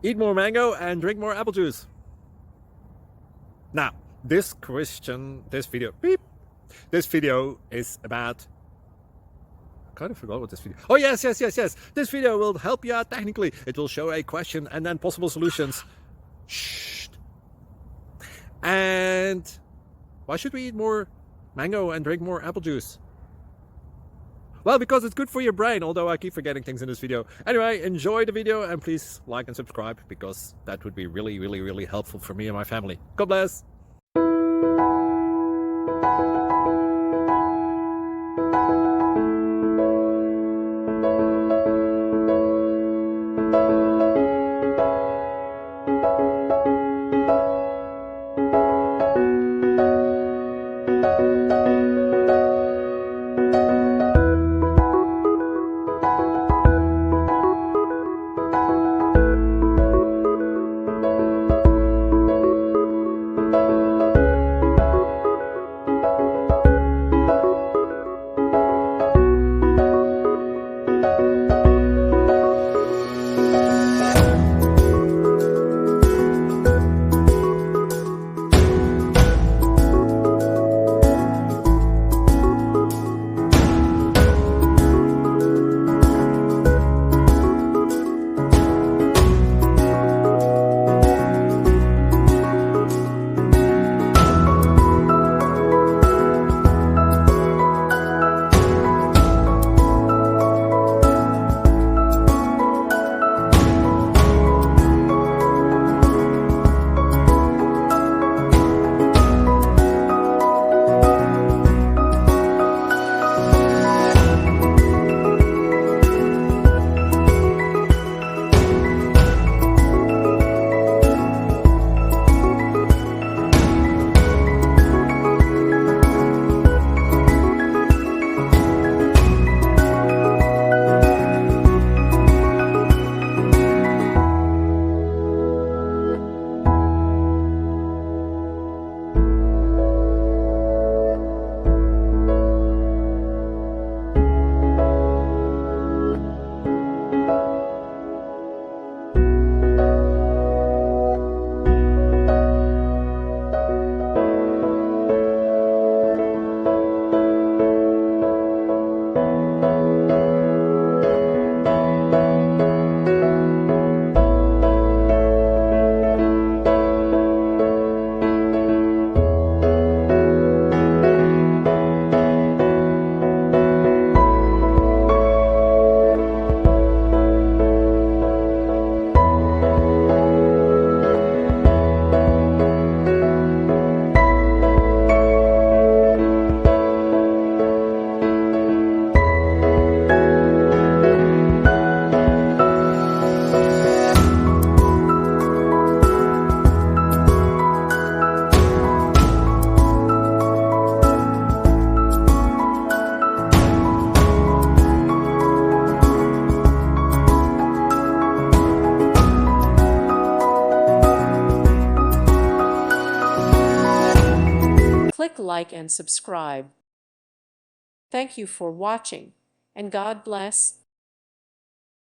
Eat more mango and drink more apple juice. Now, this video is about, I kind of forgot what this video. Oh, yes. This video will help you out technically. It will show a question and then possible solutions. Shh. And why should we eat more mango and drink more apple juice? Well, because it's good for your brain, although I keep forgetting things in this video. Anyway, enjoy the video and please like and subscribe, because that would be really helpful for me and my family. God bless. Click like and subscribe. Thank you for watching, and God bless.